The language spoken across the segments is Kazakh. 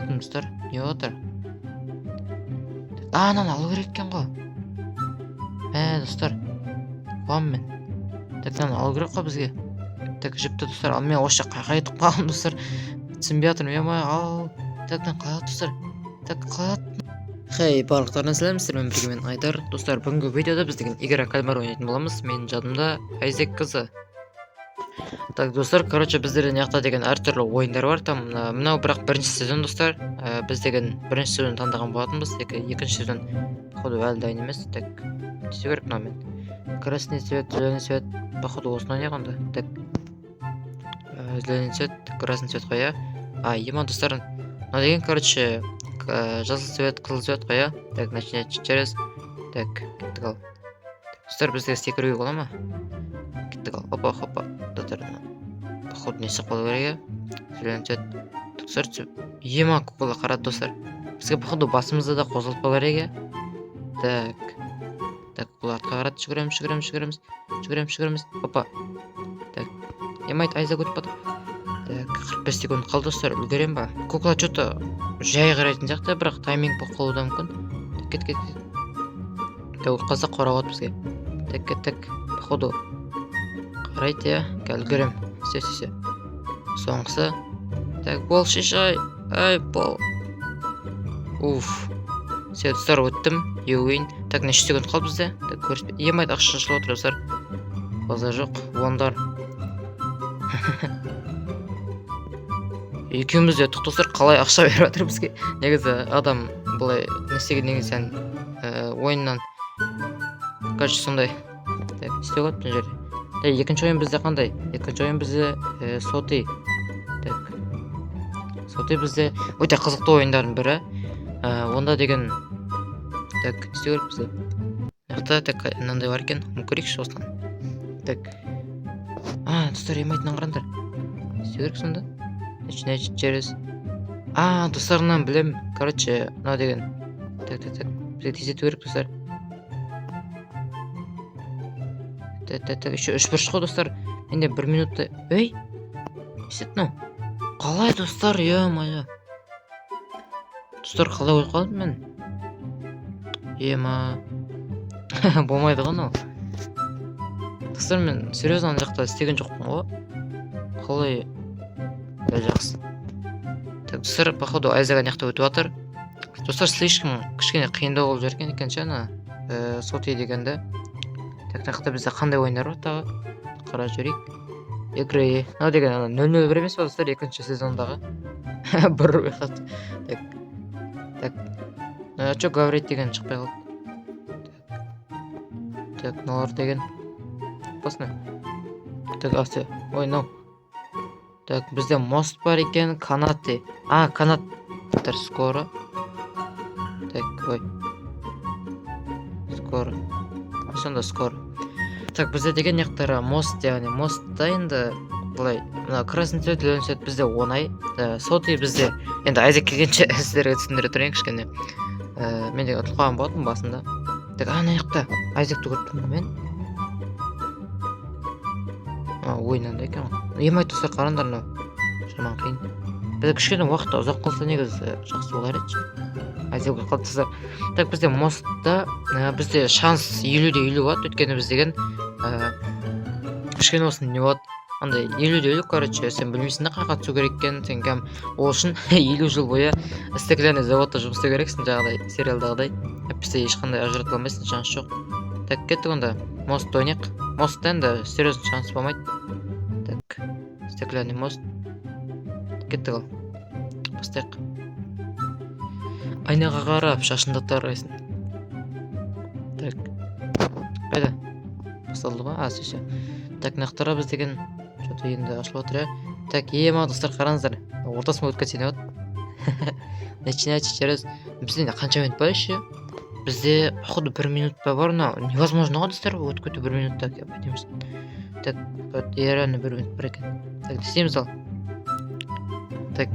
ойнап достар. Не отыр? Ананы алу керек екен ғой. Достар. Қуам мен. Так, мынаны алу керек қой бізге. Так, жіпті достар. Ал мен осы жаққа қайтып қалдым достар. Түсінбей жатырмын. Ал. Так, қалай достар? Так, қалай? Хей, барлықтарына сәлем, мен бірге мен Айдар. Достар, бүгінгі видеода біз деген игра кальмар ойнайтын боламыз. Менің жадымда Айзек қызы. Так, достар, короче, біздерде мына деген әртүрлі ойындар бар. Там мынау бірақ бірінші сезон достар. Біз деген бірінші сезон таңдаған болатынбыз. Екінші сезон походу әлі дайын емес. Так, түсе керек мынамен. Красный цвет, зеленый цвет. Походу осыны ойнағанда. Так. Зеленый цвет, красный цвет қоя. Ема достар. Мына деген, короче, жасыл цвет, қызыл цвет қоя. Так, начинать через. Так, кеттік ал. Достар, бізде секіруге бола ма? Кеттік ал. Хопа. Достар, походу не сақпалы керек. Зеленый цвет. Достар, ема көкілі қарады достар. Бізге походу басымызда да қозғалып қалар еге. Так, бұл атқа қарады. Жүгіреміз. Хопа. Так, емайт айза көтіп бады. Так, 45 секунд қалды достар. Үлгерем ба? Кукла что-то жай қарайтын жақта, бірақ тайминг болып қалуы мүмкін. Кет. Так, қазақ қорауат бізге. Так, походу қарайды, я. Үлгерем. Все. Соңғысы. Так, бол шишай. Ай, бол. Уф. Все, достар, өттім. Еуейн. Так, неше секунд қалды бізде? Так, көріспе. Емайт ақша шылы отыр достар. База жоқ. Вондар. Екеуміз де достар қалай ақша беріп жатыр бізге. Негізі адам бұлай нестеген негізі ойыннан. Короче, сондай. Так, істеу қойып бұл жерде. Екінші ойын бізде қандай? Екінші ойын бізде соты. Так. Соты бізде өте қызықты ойындардың бірі. Онда деген. Так, істеу керек бізде. Яқта так мынандай бар екен. Көрейікші осыдан. Так. Достар, емайтынан қараңдар. Істеу керек сонда. Начинать через. Достарынан білем. Короче, мынау деген. Так. Бізге тездету керек достар. Так, еще 3 бұрыш қой достар. Менде 1 минутта. Ей! Есет қалай достар, е-мая. Достар, қалай ой қалдым мен? Ема. Болмайды ғой мынау. Достар, мен серьезно ана жақта істеген жоқпын ғой. Қалай? Жақсы. Так, достар, походу Айзаға няқта өтіп жатыр. Достар, слишком кішкене қиындау болып жүрген екен ше, соты дегенде. Так, жақта бізде қандай ойындар бар тағы? Қара жүрейік. Игры. Мынау деген 0-0 емес па достар, екінші сезондағы. Бір выход. Так. Что говорить деген шықпай қалды. Так, мыналар деген. Басына. Так, асты. Ой, Так, бізде мост бар екен, канаты. Канаттар скоро. Так, ой. Скоро. Сонда скоро. Так, бізде деген яқтары мост, яғни мостта енді былай, мына красный цвет, зеленый цвет бізде оңай. Соты бізде енді Айзек келгенше сіздерге түсіндіре тұрайын кішкене. Мен де ұтылып қалған болатынмын басында. Так, ана жақта Айзекті көріп тұрмын мен. Ойынында екен ғой. Емайт достар, қараңдар мынау. Жаман қиын. Бізде кішкене уақытта ұзақ қалса негізі жақсы болар еді. Айзек қалды достар. Так, бізде мостта бізде шанс 50-50 болады. Өйткені біз деген кішкене осыны не болады. Андай 50-50, короче, сен білмейсің де қайға түсу керек екен. Сен кәм ол үшін 50 жыл бойы стеклянный заводта жұмыс істеу керексің, жаңағыдай сериалдағыдай. Бізде ешқандай ажыратыла алмайсың, шанс жоқ. Так, кеттік онда. Мост ойнайық. Мостта енді серьезно шанс болмайды. Так, стеклянный мост. Кеттік ал. Бастайық. Айнаға қарап, шашында тарайсың. Так. Қайда? Басталды ба? Все. Так, нақтара біз деген что-то енді ашылып отыр, Так, ема достар, қараңыздар. Ортасыма өтіп кетсене от. Начинайте через. Бізде қанша минут бар еще? Бізде походу 1 минут бар, но невозможно ғой достар, өтіп кету 1 минутта, деп айтамыз. Так, реально 1 минут бар екен. Так, істейміз ал. Так,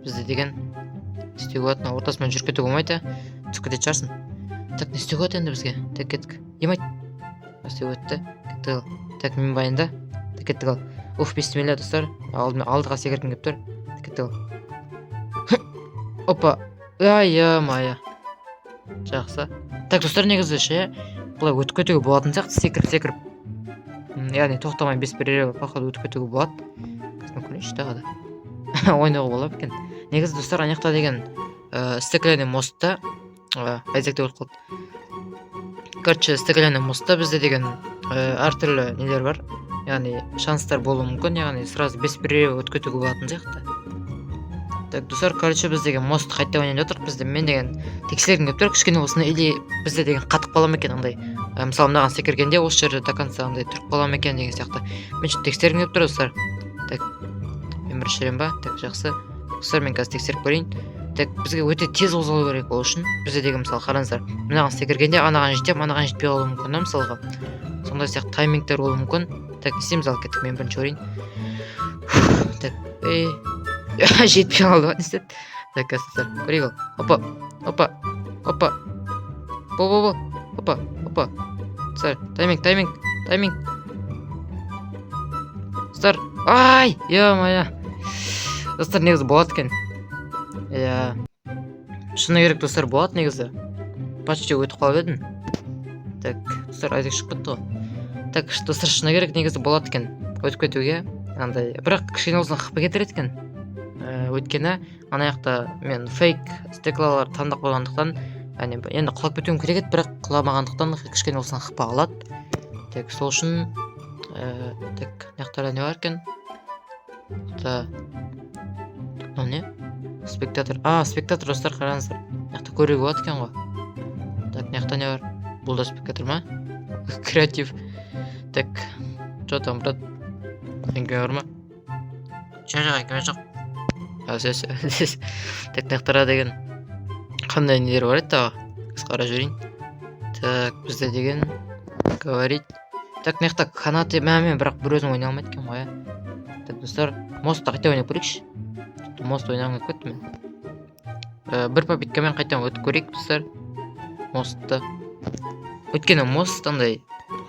бізде деген істеу болады, ортасымен жүріп кетуге болмайды, түсіп кететін шығарсың. Так, не істеу болады енді бізге? Так, кеттік. Емайт. Істеу өтті. Кеттік ал. Так, мен байында. Так, кеттік ал. Бисмилля достар. Алдыға секіргім келіп тұр. Кеттік ал. Опа. Ай, мая. Жақсы. Так, достар, негізі ше, бұлай өтіп кетуге болатын сияқты, секіріп. Яғни тоқтамай без перерыва походу өтіп кетуге болады. Қазір көрейінші тағы да. Ойнауға болады екен. Негізі достар, анаяқта деген стеклянный мостта, Айзекте өліп қалды. Короче, стеклянный мостта бізде деген әртүрлі нелер бар. Яғни шанстар болуы мүмкін, яғни сразу без перерыва өтіп кетуге болатын сияқты. Так, достар, короче, біз деген мост қайтта ойнап жатырмық. Бізде мен деген тексергім келіп тұр, кішкене болсын, или бізде деген қатып қала ма екен андай. Мысалы, мынаған секіргенде осы жерде до конца андай тұрып қала ма екен деген сияқты. Мен үшін тексергім келіп тұр, достар. Так, мен бір шерем ба? Так, жақсы. Достар, мен қазір тексеріп көрейін. Так, бізге өте тез қозғалу керек ол үшін. Бізде деген мысалы қараңыздар, мынаған секіргенде анаған жетем, анаған жетпей қалуы мүмкін, мысалға. Сондай сияқты таймингтер болуы мүмкін. Так, істейміз, алып кеттік, мен бірінші орайын. Так, жетпей қалды, не істеді? Так, қазір көрейік ал. Опа. Опа. Достар, тайминг. Достар, ай, ё-моё. Достар, негізі болады екен. Шыны керек, достар, болады негізі. Почти өтіп қалып едім. Так, достар, Айзек шығып кетті ғой. Так, достар, шыны керек, негізі болады екен өтіп кетуге. Андай, бірақ кішкене болсын қыпы кетіреді екен. Өйткені анаяқта мен фейк стеклалар таңдап қойғандықтан, енді құлап кетуім керек еді, бірақ құламағандықтан кішкене болсын қыпы қалады. Так, сол үшін так, наяқтарда не бар екен? Мынау не? Спектатор. Спектатор, достар, қараңыздар. Наяқта көруге болады екен ғой. Так, наяқта не бар? Бұл да спектатор ма? Креатив. Так, что там, брат? Әңгіме бар ма? Әңгіме жоқ. Так, наяқтарда деген қандай нелер бар еді тағы? Қысқара жүрейін. Так, бізде деген говорить. Так, наяқта канаты мәмен, бірақ бір өзім ойнай алмайды екен ғой. Так, достар, мостта қайта ойнап көрейікші. Мост ойнағым келіп кетті мен. Бір попиткамен қайтадан өтіп көрейік, достар. Мостты. Өйткені мост андай,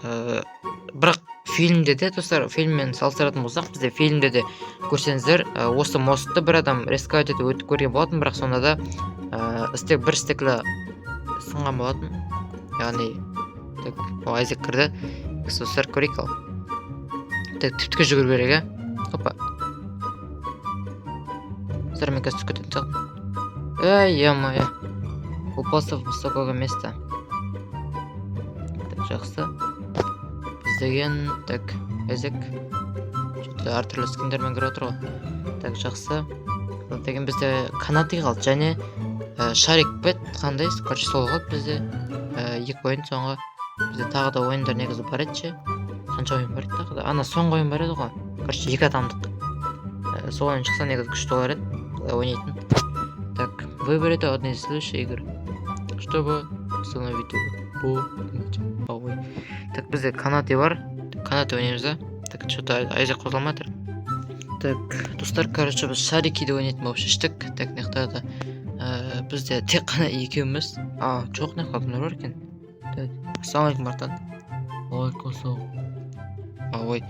бірақ фильмде де, достар, фильммен салыстыратын болсақ, бізде фильмде де көрсеңіздер, осы мостты бір адам ресковать етіп өтіп көрген болатын, бірақ сонда да бір стеклі сынған болатын. Яғни, так, Айзек кірді. Достар, көрейік ал. Так, тіптікі жүгір керек, Опа. Достар, мен қазір түсіп кететін сақтым. Ё-моё. Упался в высокого места. Так, жақсы. Деген, так, Айзек. Что-то әртүрлі скиндермен кіріп отыр ғой. Так, жақсы. Деген бізде канаты қалды, және шарик бет қандай, короче, сол қалды бізде. Екі ойын соңғы. Бізде тағы да ойындар негізі бар еді ше. Қанша ойын бар еді тағы да? Ана соңғы ойын бар еді ғой. Короче, екі адамдық. Сол ойын шықса негізі күшті олар еді. Бұлай ойнайтын. Так, выберите одну из следующих игр, чтобы установить его. Так, бізде канаты бар. Канаты ойнаймыз да. Так, что-то Айзек қозғалмай тұр. Так, достар, короче, біз шарикиді ойнайтын болып шештік. Так, наяқтарда бізде тек қана екеуміз. Жоқ, наяқта адамдар бар екен. Так, ассалаумалейкум, братан. Уалейкум. Ой.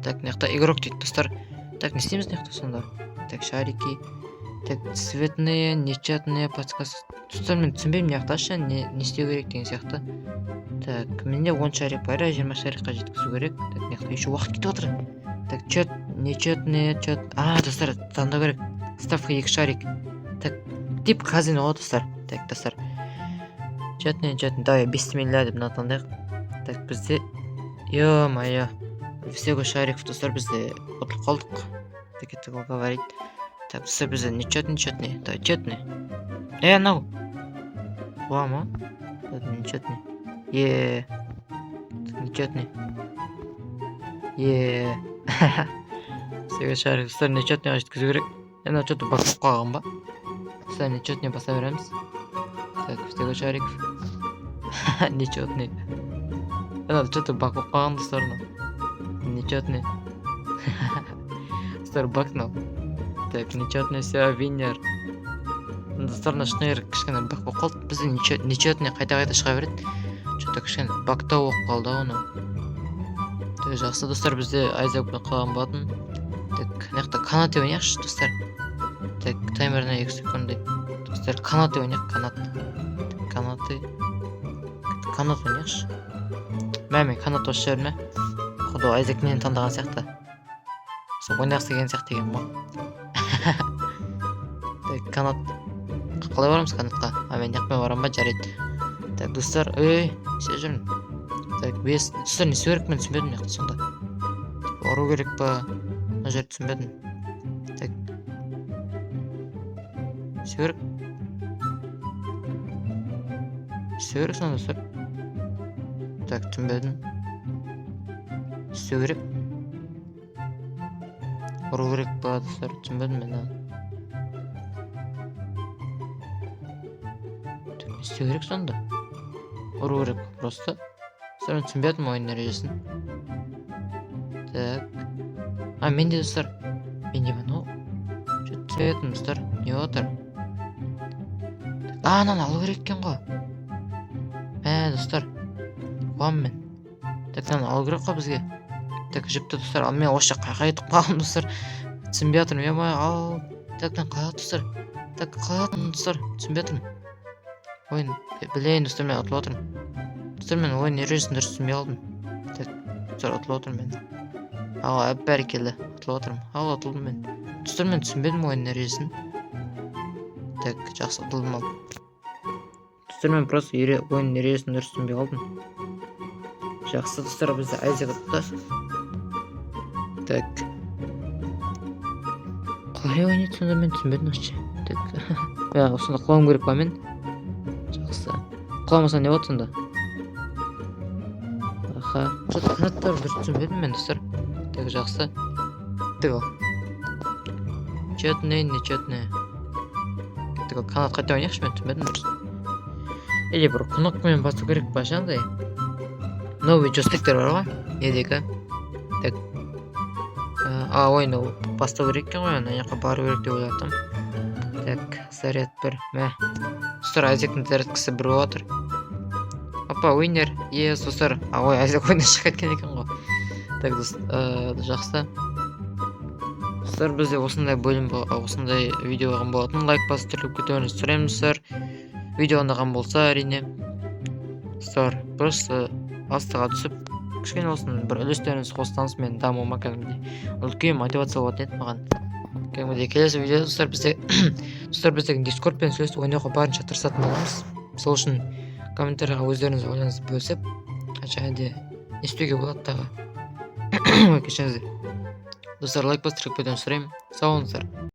Так, наяқта игрок дейді, достар. Так, не істейміз наяқта сонда? Так, шарики. Так, цветные, нечетные подсказки. Достар, мен түсінбеймін наяқта ше, не істеу керек деген сияқты. Так, менде 10 шарик бар, 20 шарикқа жеткізу керек. Так, наяқта еще уақыт кетіп отыр. Так, нечетные, достар, таңдау керек. Ставка 2 шарик. Так, тип казино ғой, достар. Так, достар. Четные. Давай, бисмилля деп таңдайық. Так, бізде, ё-моё, всего шариков, достар, бізде ұтылып қалдық. Так, это говорить. Так, достар, бізде нечетный. Да, четный. Анау. Ма? Это нечетный. Нечетный. Всего шарик, достар, нечетный жеткізу керек. Ана что-то бақып қалған ба? Достар, нечетный баса береміз. Так, всего шарик. Нечетный. Ана что-то бақып қалған, достар. Нечетный. Достар, бақнал. Так, нечетный, все, винер. Достар, шыны керек кішкене бақ болып қалды. Бізде нечетный қайта шыға береді. Что-то кішкене бақтау болып қалды оны. Так, жақсы, достар, бізде Айзек қалған болатын. Так, наяқта канаты ойнайықшы, достар. Так, таймеріне 2 секунд дейді. достар, канат ойнайық, канат. Канат ойнайықшы. Мен канат осы жерме. Құды Айзек мені таңдаған сияқты. Сол ойнақсы деген сияқты деген ғой. Так, канат. Қалай барамыз канатқа? Мен жақпен барам ба, жарайды. Так, достар, сен жүрін. Так, достар, не сөйрек мен түсінбедім яқты сонда. Ору керек па? Мына жерді түсінбедім. Так. Сөйрек. Сөйрек сонда, достар. Так, түсінбедім. Сөйрек. Ору керек па, достар, түсінбедім мен. Сөйрек сонда. Ору керек просто. Достар, мен түсінбедім ойын ережесін. Так. Мен де достар. Мен де мен ол. Түсінбедім достар. Не отыр? Ананы алу керек екен ғой. Достар. Қуам мен. Так, мынаны алу керек қой бізге. Так, жіпті достар. Мен осы жаққа қайтып қалдым достар. Түсінбей жатырмын. Ал. Так, мен қалай достар. Так, қалай достар. Түсінбей жатырмын. Ойын білейін достар, мен ұтылып отырмын. Достар, мен ойын ережесін дұрыс түсінбей қалдым. Так, достар, ұтылып отырмын мен. Бәрекелді, ұтылып отырмын. Ұтылдым мен. Достар, мен түсінбедім ойын ережесін. Так, жақсы ұтылдым ал. Достар, мен просто ойын ережесін дұрыс түсінбей қалдым. Жақсы достар, бізде Айзек ұтты. Так. Қалай ойнайды сонда, мен түсінбедім вообще. Так. Сонда құлауым керек па мен? Жақсы. Құламаса не болады сонда? Что-то канаттар дұрыс түсінбедім мен достар. Так, жақсы. Так, нечетный. Так, канат қайта ойнайықшы, мен түсінбедім дұрыс. Или бір құнақпен басу керек па жаңағыдай. Новый джойстиктер бар ғой, недегі. Так. Ойын ол бастау керек екен ғой, ана жаққа бару керек деп ойлаттым. Так, заряд бір. Достар, Айзектің зарядкасы бір болып отыр. Ойнер. Достар. Айзек ойыннан шығып кеткен екен ғой. Так, жақсы. Достар, бізде осындай видео болған болатын. Лайк басып түріліп кетуіңізді сұраймын, достар. Видео ұнаған болса, әрине. Достар, просто астыға түсіп, кішкене болсын бір үлестеріңіз қоссаңыз мен дамуыма кәдімгідей үлкен мотивация болатын еді маған. Кәдімгідей келесі видеода достар, біздегі дискордпен сөйлесіп ойнауға барынша тырысатын боламыз. Сол үшін комментарияға өздеріңіз ойларыңызды бөлісіп, және де не істеуге болады тағы. Кешіріңіздер. Достар, лайк басып түріліп кетуіңізді сұраймын. Сау болыңыздар.